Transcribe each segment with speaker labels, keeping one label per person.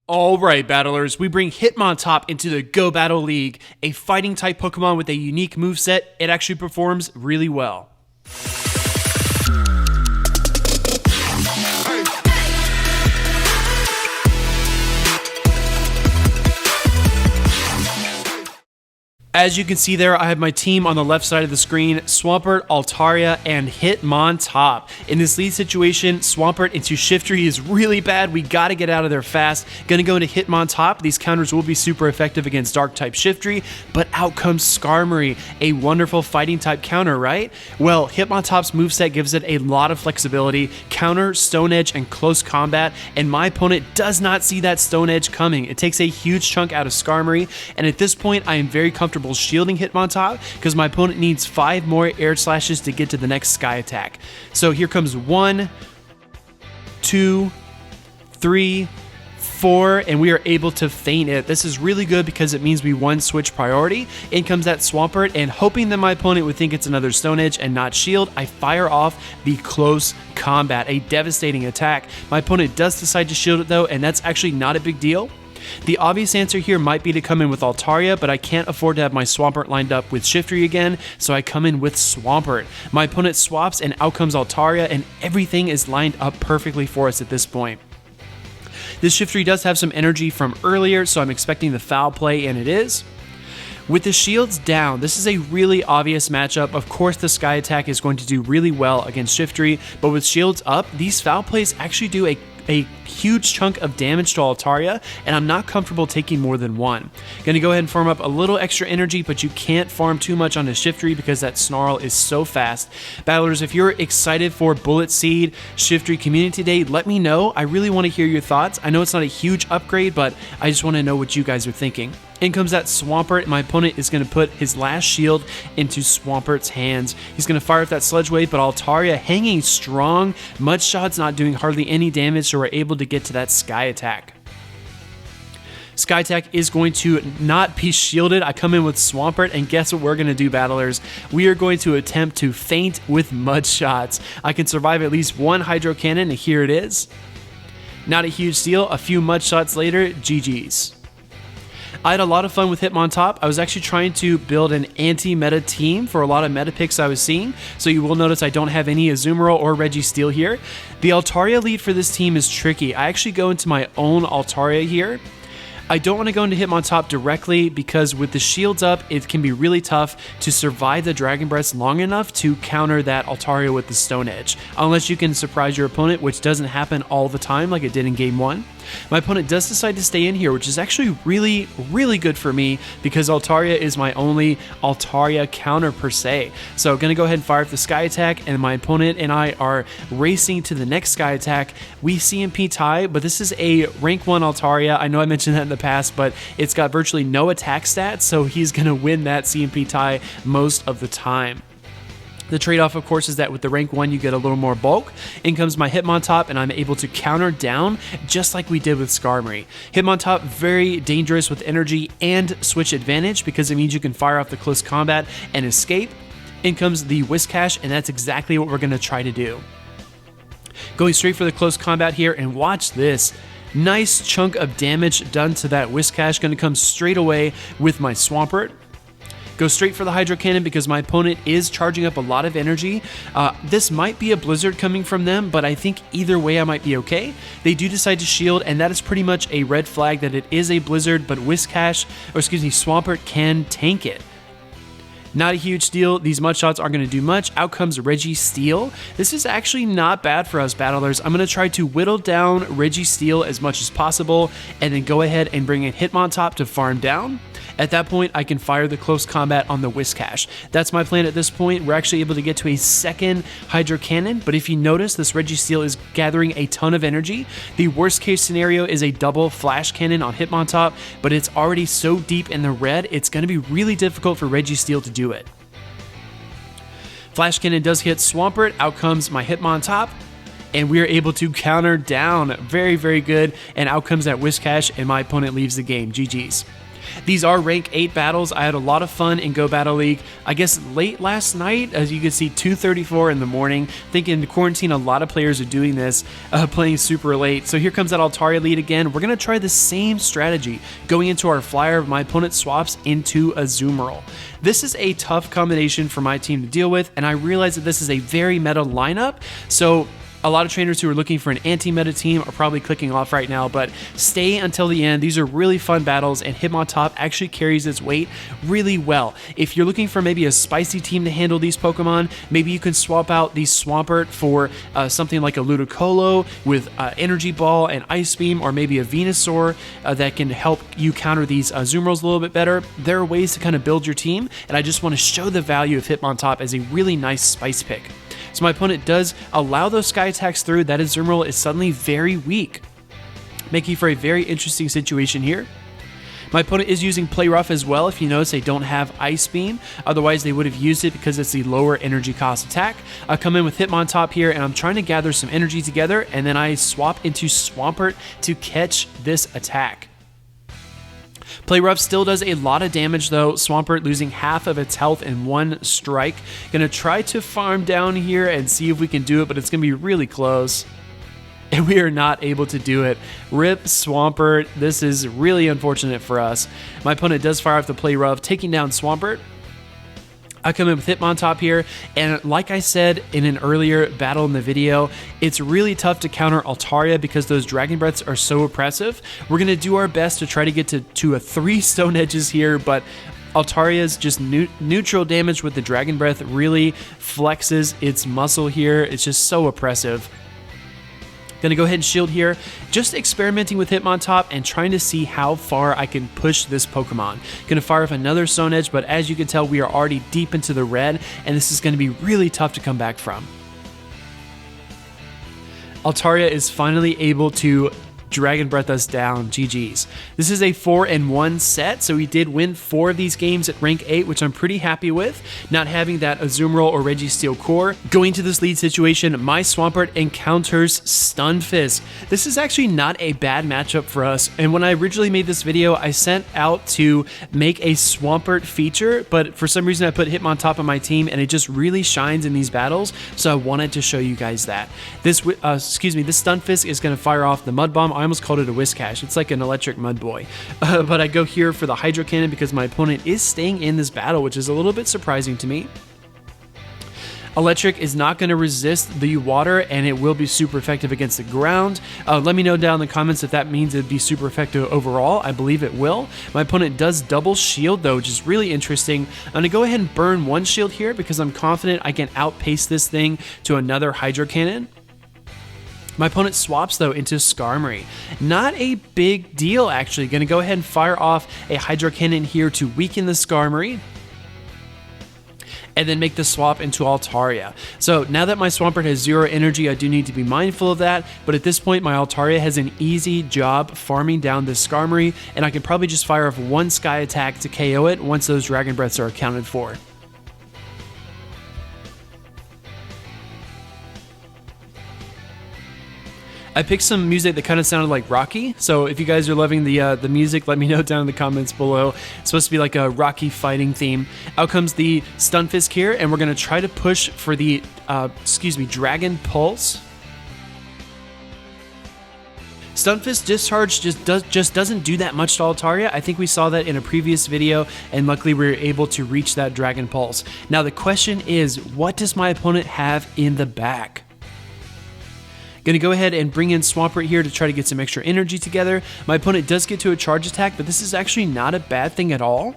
Speaker 1: Alright battlers, we bring Hitmontop into the Go Battle League, a fighting type Pokemon with a unique moveset. It actually performs really well. As you can see there, I have my team on the left side of the screen, Swampert, Altaria, and Hitmontop. In this lead situation, Swampert into Shiftry is really bad. We gotta get out of there fast. Gonna go into Hitmontop. These counters will be super effective against Dark-type Shiftry, but out comes Skarmory, a wonderful fighting type counter, right? Well, Hitmontop's moveset gives it a lot of flexibility, counter, Stone Edge, and close combat, and my opponent does not see that Stone Edge coming. It takes a huge chunk out of Skarmory, and at this point, I am very comfortable shielding Hitmontop because my opponent needs 5 more air slashes to get to the next sky attack. So here comes 1, 2, 3, 4, and we are able to feint it. This is really good because it means we won switch priority. In comes that Swampert, and hoping that my opponent would think it's another Stone Edge and not shield, I fire off the close combat, a devastating attack. My opponent does decide to shield it though, and that's actually not a big deal. The obvious answer here might be to come in with Altaria, but I can't afford to have my Swampert lined up with Shiftry again, so I come in with Swampert. My opponent swaps and out comes Altaria, and everything is lined up perfectly for us at this point. This Shiftry does have some energy from earlier, so I'm expecting the foul play, and it is. With the shields down, this is a really obvious matchup. Of course, the Sky Attack is going to do really well against Shiftry, but with shields up, these foul plays actually do a huge chunk of damage to Altaria, and I'm not comfortable taking more than one. Gonna go ahead and farm up a little extra energy, but you can't farm too much on the Shiftry because that Snarl is so fast. Battlers, if you're excited for Bullet Seed Shiftry Community Day, let me know. I really want to hear your thoughts. I know it's not a huge upgrade, but I just want to know what you guys are thinking. In comes that Swampert, and my opponent is going to put his last shield into Swampert's hands. He's going to fire up that Sludge Wave, but Altaria hanging strong. Mudshot's not doing hardly any damage, so we're able to get to that Sky Attack. Sky Attack is going to not be shielded. I come in with Swampert, and guess what we're going to do, battlers? We are going to attempt to feint with Mudshots. I can survive at least one Hydro Cannon, and here it is. Not a huge deal. A few Mudshots later, GG's. I had a lot of fun with Hitmontop. I was actually trying to build an anti-meta team for a lot of meta picks I was seeing, so you will notice I don't have any Azumarill or Registeel here. The Altaria lead for this team is tricky. I actually go into my own Altaria here. I don't want to go into Hitmontop directly because with the shields up, it can be really tough to survive the Dragon Breaths long enough to counter that Altaria with the Stone Edge, unless you can surprise your opponent, which doesn't happen all the time like it did in Game 1. My opponent does decide to stay in here, which is actually really, really good for me because Altaria is my only Altaria counter per se. So going to go ahead and fire up the Sky Attack, and my opponent and I are racing to the next Sky Attack. We CMP tie, but this is a rank 1 Altaria. I know I mentioned that in the past, but it's got virtually no attack stats, so he's going to win that CMP tie most of the time. The trade-off, of course, is that with the rank 1, you get a little more bulk. In comes my Hitmontop, and I'm able to counter down just like we did with Skarmory. Hitmontop, very dangerous with energy and switch advantage because it means you can fire off the close combat and escape. In comes the Whiscash, and that's exactly what we're going to try to do. Going straight for the close combat here, and watch this. Nice chunk of damage done to that Whiscash. Going to come straight away with my Swampert. Go straight for the Hydro Cannon because my opponent is charging up a lot of energy. This might be a Blizzard coming from them, but I think either way I might be okay. They do decide to shield, and that is pretty much a red flag that it is a Blizzard, but Swampert can tank it. Not a huge deal. These Mudshots aren't going to do much. Out comes Registeel. This is actually not bad for us, battlers. I'm going to try to whittle down Registeel as much as possible, and then go ahead and bring in Hitmontop to farm down. At that point, I can fire the close combat on the Whiscash. That's my plan at this point. We're actually able to get to a second Hydro Cannon, but if you notice, this Registeel is gathering a ton of energy. The worst case scenario is a double Flash Cannon on Hitmontop, but it's already so deep in the red, it's going to be really difficult for Registeel to do it. Flash Cannon does hit Swampert. Out comes my Hitmontop, and we are able to counter down. Very, very good, and out comes that Whiscash, and my opponent leaves the game. GG's. These are rank 8 battles. I had a lot of fun in Go Battle League. I guess late last night, as you can see, 2:34 in the morning. I think in quarantine, a lot of players are doing this, playing super late. So here comes that Altaria lead again. We're going to try the same strategy. Going into our flyer, my opponent swaps into a Azumarill. This is a tough combination for my team to deal with, and I realize that this is a very meta lineup. So a lot of trainers who are looking for an anti-meta team are probably clicking off right now, but stay until the end. These are really fun battles, and Hitmontop actually carries its weight really well. If you're looking for maybe a spicy team to handle these Pokemon, maybe you can swap out the Swampert for something like a Ludicolo with Energy Ball and Ice Beam, or maybe a Venusaur that can help you counter these Azumarills a little bit better. There are ways to kind of build your team, and I just want to show the value of Hitmontop as a really nice spice pick. So my opponent does allow those sky attacks through. That Azumarill is suddenly very weak, making for a very interesting situation here. My opponent is using Play Rough as well. If you notice, they don't have Ice Beam. Otherwise, they would have used it because it's the lower energy cost attack. I come in with Hitmontop here, and I'm trying to gather some energy together, and then I swap into Swampert to catch this attack. Play Rough still does a lot of damage though. Swampert losing half of its health in one strike. Gonna try to farm down here and see if we can do it, but it's gonna be really close. And we are not able to do it. Rip Swampert. This is really unfortunate for us. My opponent does fire off the Play Rough, taking down Swampert. I come in with Hitmontop here, and like I said in an earlier battle in the video, it's really tough to counter Altaria because those Dragon Breaths are so oppressive. We're going to do our best to try to get to a 3 Stone Edges here, but Altaria's just neutral damage with the Dragon Breath really flexes its muscle here. It's just so oppressive. Gonna go ahead and shield here, just experimenting with Hitmontop and trying to see how far I can push this Pokemon. Gonna fire off another Stone Edge, but as you can tell, we are already deep into the red, and this is gonna be really tough to come back from. Altaria is finally able to Dragon Breath us down. GG's. This is a 4-1 set, so we did win 4 of these games at rank 8, which I'm pretty happy with. Not having that Azumarill or Registeel core. Going to this lead situation, my Swampert encounters Stunfisk. This is actually not a bad matchup for us, and when I originally made this video, I sent out to make a Swampert feature, but for some reason I put Hitmontop on my team, and it just really shines in these battles, so I wanted to show you guys that. This Stunfisk is going to fire off the Mud Bomb. I almost called it a Whiscash. It's like an electric mud boy. But I go here for the Hydro Cannon because my opponent is staying in this battle, which is a little bit surprising to me. Electric is not going to resist the water, and it will be super effective against the ground. Let me know down in the comments if that means it'd be super effective overall. I believe it will. My opponent does double shield though, which is really interesting. I'm going to go ahead and burn one shield here because I'm confident I can outpace this thing to another Hydro Cannon. My opponent swaps, though, into Skarmory. Not a big deal, actually. Going to go ahead and fire off a Hydro Cannon here to weaken the Skarmory, and then make the swap into Altaria. So now that my Swampert has 0 energy, I do need to be mindful of that, but at this point, my Altaria has an easy job farming down this Skarmory, and I can probably just fire off one Sky attack to KO it once those Dragon Breaths are accounted for. I picked some music that kind of sounded like Rocky, so if you guys are loving the music, let me know down in the comments below. It's supposed to be like a Rocky fighting theme. Out comes the Stunfisk here, and we're going to try to push for the, Dragon Pulse. Stunfisk Discharge just doesn't do that much to Altaria. I think we saw that in a previous video, and luckily we were able to reach that Dragon Pulse. Now the question is, what does my opponent have in the back? Gonna go ahead and bring in Swampert here to try to get some extra energy together. My opponent does get to a charge attack, but this is actually not a bad thing at all.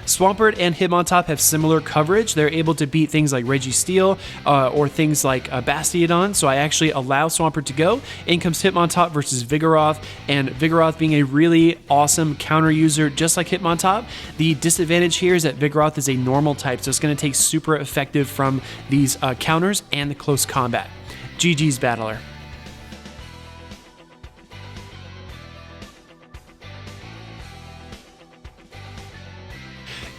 Speaker 1: Swampert and Hitmontop have similar coverage. They're able to beat things like Registeel or things like Bastiodon, so I actually allow Swampert to go. In comes Hitmontop versus Vigoroth, and Vigoroth being a really awesome counter user just like Hitmontop. The disadvantage here is that Vigoroth is a normal type, so it's going to take super effective from these counters and the close combat. GG's, battler.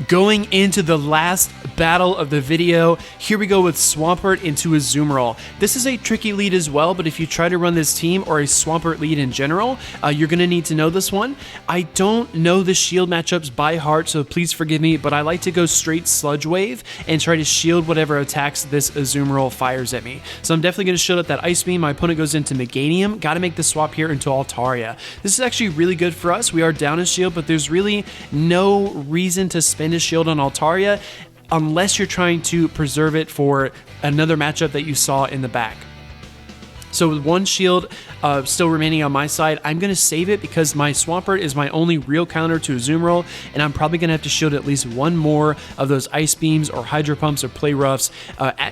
Speaker 1: Going into the last battle of the video. Here we go with Swampert into Azumarill. This is a tricky lead as well, but if you try to run this team or a Swampert lead in general, you're going to need to know this one. I don't know the shield matchups by heart, so please forgive me, but I like to go straight Sludge Wave and try to shield whatever attacks this Azumarill fires at me. So I'm definitely going to shield up that Ice Beam. My opponent goes into Meganium. Got to make the swap here into Altaria. This is actually really good for us. We are down a shield, but there's really no reason to spend a shield on Altaria unless you're trying to preserve it for another matchup that you saw in the back. So with one shield still remaining on my side, I'm going to save it because my Swampert is my only real counter to Azumarill, and I'm probably going to have to shield at least one more of those Ice Beams or Hydro Pumps or Play Roughs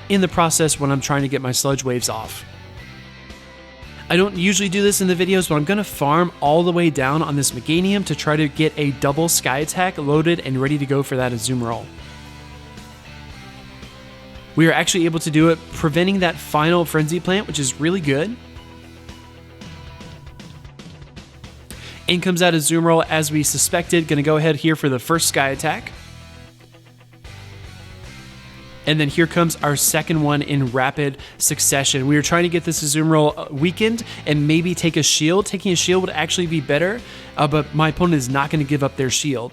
Speaker 1: in the process when I'm trying to get my Sludge Waves off. I don't usually do this in the videos, but I'm going to farm all the way down on this Meganium to try to get a double Sky Attack loaded and ready to go for that Azumarill. We are actually able to do it, preventing that final Frenzy Plant, which is really good. In comes out Azumarill as we suspected. Going to go ahead here for the first Sky Attack. And then here comes our second one in rapid succession. We were trying to get this Azumarill weakened and maybe take a shield. Taking a shield would actually be better, but my opponent is not going to give up their shield.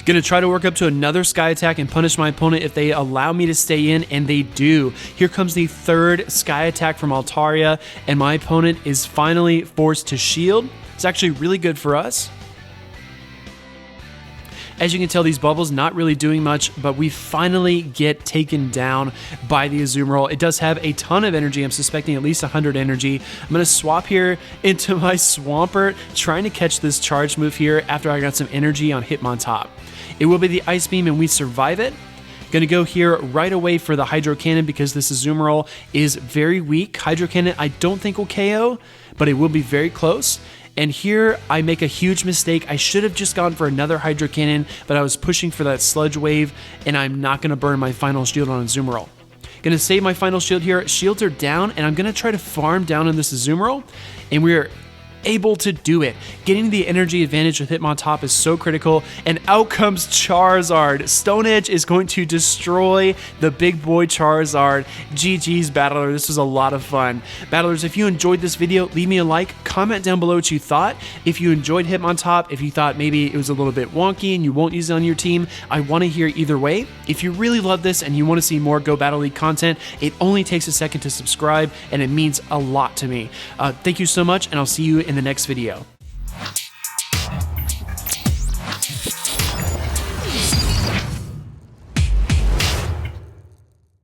Speaker 1: Going to try to work up to another Sky Attack and punish my opponent if they allow me to stay in, and they do. Here comes the third Sky Attack from Altaria, and my opponent is finally forced to shield. It's actually really good for us. As you can tell, these bubbles not really doing much, but we finally get taken down by the Azumarill. It does have a ton of energy. I'm suspecting at least 100 energy. I'm going to swap here into my Swampert, trying to catch this charge move here after I got some energy on Hitmontop. It will be the Ice Beam, and we survive it. Going to go here right away for the Hydro Cannon because this Azumarill is very weak. Hydro Cannon I don't think will KO, but it will be very close. And here I make a huge mistake. I should have just gone for another Hydro Cannon, but I was pushing for that Sludge Wave, and I'm not going to burn my final shield on Azumarill. Going to save my final shield here. Shields are down, and I'm going to try to farm down on this Azumarill, and we are able to do it. Getting the energy advantage with Hitmontop is so critical, and out comes Charizard. Stone Edge is going to destroy the big boy Charizard. GG's, Battler. This was a lot of fun. Battlers, if you enjoyed this video, leave me a like, comment down below what you thought. If you enjoyed Hitmontop, if you thought maybe it was a little bit wonky and you won't use it on your team, I want to hear either way. If you really love this and you want to see more Go Battle League content, it only takes a second to subscribe, and it means a lot to me. Thank you so much, and I'll see you in the next video.